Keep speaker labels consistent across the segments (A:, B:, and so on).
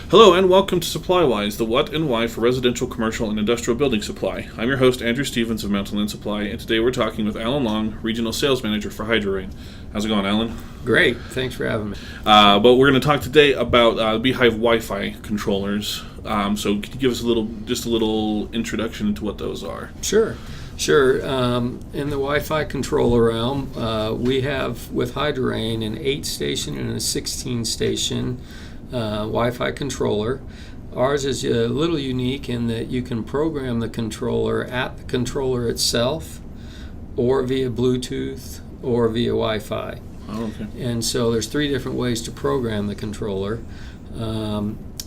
A: Hello and welcome to Supplywise, the what and why for residential, commercial, and industrial building supply. I'm your host, Andrew Stevens of Mountain Land Supply, and today we're talking with Allan Long, Regional Sales Manager for HydroRain. How's it going, Allan?
B: Great. Thanks for having me.
A: But we're going to talk today about B-HYVE Wi-Fi controllers. So can you give us a little introduction into what those are?
B: Sure. In the Wi-Fi controller realm, we have with HydroRain an 8-station and a 16-station Wi-Fi controller. Ours is a little unique in that you can program the controller at the controller itself, or via Bluetooth, or via Wi-Fi.
A: Oh, okay.
B: And so there's 3 different ways to program the controller.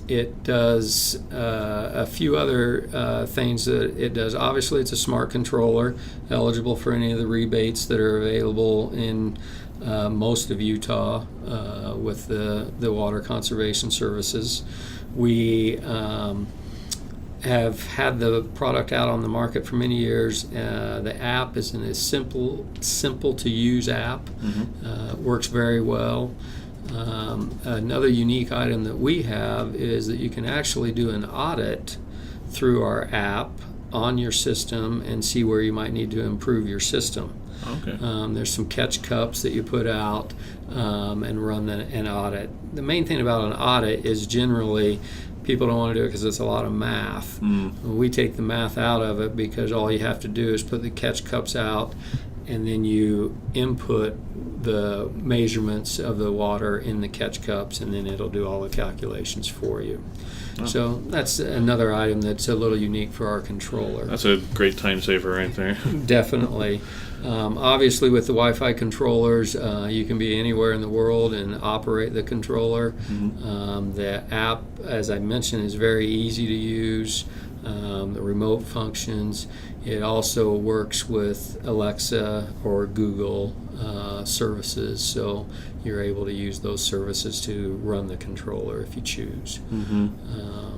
B: It does a few other things that it does. Obviously, it's a smart controller, eligible for any of the rebates that are available in most of Utah with the Water Conservation Services. We have had the product out on the market for many years. The app is a simple to use app. Works very well. Another unique item that we have is that you can actually do an audit through our app on your system and see where you might need to improve your system.
A: Okay.
B: There's some catch cups that you put out and run an audit. The main thing about an audit is generally people don't want to do it because it's a lot of math. We take the math out of it because all you have to do is put the catch cups out and then you input the measurements of the water in the catch cups, and then it'll do all the calculations for you.
A: Oh.
B: So that's another item that's a little unique for our controller.
A: That's a great time saver right there.
B: Definitely. Obviously, with the Wi-Fi controllers, you can be anywhere in the world and operate the controller. The app, as I mentioned, is very easy to use. The remote functions. It also works with Alexa or Google services, so you're able to use those services to run the controller if you choose.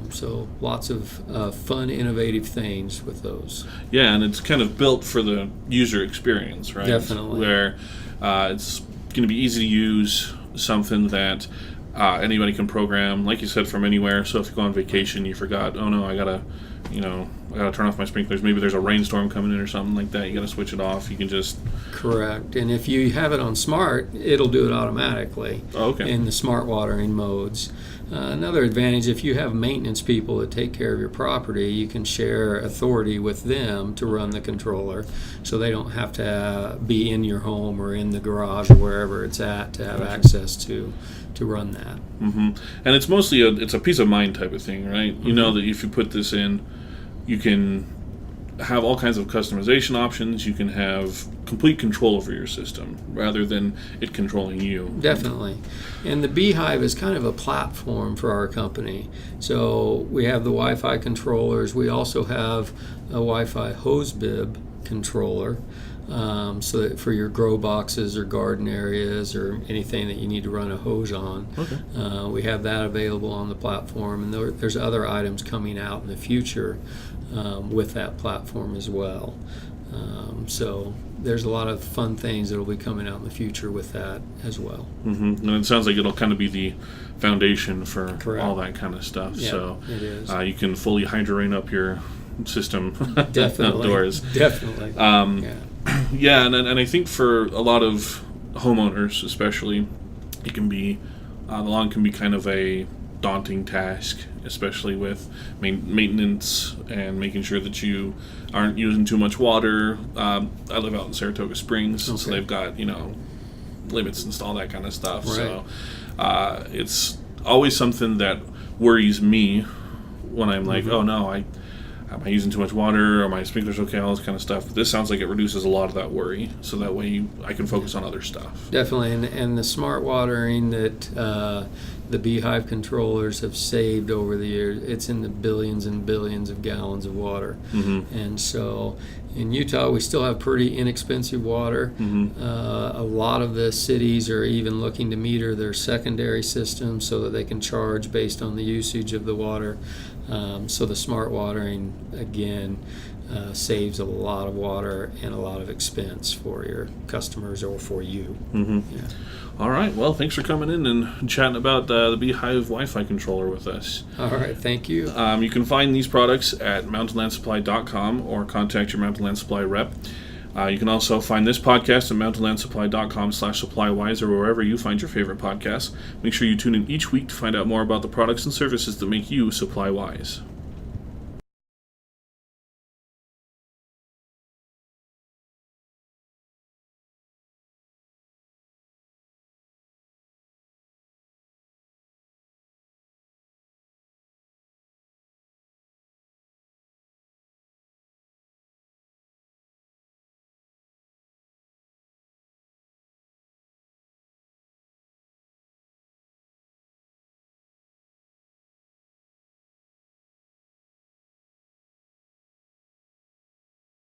B: So lots of fun, innovative things with those.
A: Yeah, and it's kind of built for the user experience, right?
B: Definitely.
A: Where it's going to be easy to use, something that anybody can program, like you said, from anywhere. So if you go on vacation, you forgot, oh no, I gotta turn off my sprinklers. Maybe there's a rainstorm coming in or something like that. You gotta switch it off. You can just...
B: Correct. And if you have it on smart, it'll do it automatically.
A: Oh, okay.
B: In the smart watering modes. Another advantage, if you have maintenance people that take care of your property, you can share authority with them to run the controller, so they don't have to be in your home or in the garage or wherever it's at to have access to run that.
A: And it's mostly it's a peace of mind type of thing, right? You know that if you put this in, you can have all kinds of customization options. You can have complete control over your system rather than it controlling you.
B: Definitely. And the B-HYVE is kind of a platform for our company. So we have the Wi-Fi controllers. We also have a Wi-Fi hose bib controller. So that for your grow boxes or garden areas or anything that you need to run a hose on.
A: Okay.
B: We have that available on the platform, and there's other items coming out in the future with that platform as well. So there's a lot of fun things that will be coming out in the future with that as well.
A: And it sounds like it'll kind of be the foundation for
B: Correct.
A: all that kind of stuff.
B: Yeah,
A: So
B: it is.
A: You can fully HydroRain up your system
B: Definitely.
A: outdoors.
B: Definitely.
A: Yeah, and I think for a lot of homeowners, especially, it can be the lawn can be kind of a daunting task, especially with maintenance and making sure that you aren't using too much water. I live out in Saratoga Springs, so they've got limits and all that kind of stuff.
B: Right.
A: So it's always something that worries me when I'm like, oh no, am I using too much water? Are my sprinklers okay? All this kind of stuff. This sounds like it reduces a lot of that worry, so that way I can focus on other stuff.
B: Definitely, and the smart watering that the B-HYVE controllers have saved over the years, it's in the billions and billions of gallons of water. And so in Utah, we still have pretty inexpensive water. A lot of the cities are even looking to meter their secondary systems so that they can charge based on the usage of the water. So the smart watering, again, saves a lot of water and a lot of expense for your customers or for you. Yeah.
A: All right. Well, thanks for coming in and chatting about the B-HYVE Wi-Fi controller with us.
B: All right. Thank you.
A: You can find these products at mountainlandsupply.com or contact your Mountain Land Supply rep. You can also find this podcast at mountainlandsupply.com/supplywise or wherever you find your favorite podcasts. Make sure you tune in each week to find out more about the products and services that make you supply wise.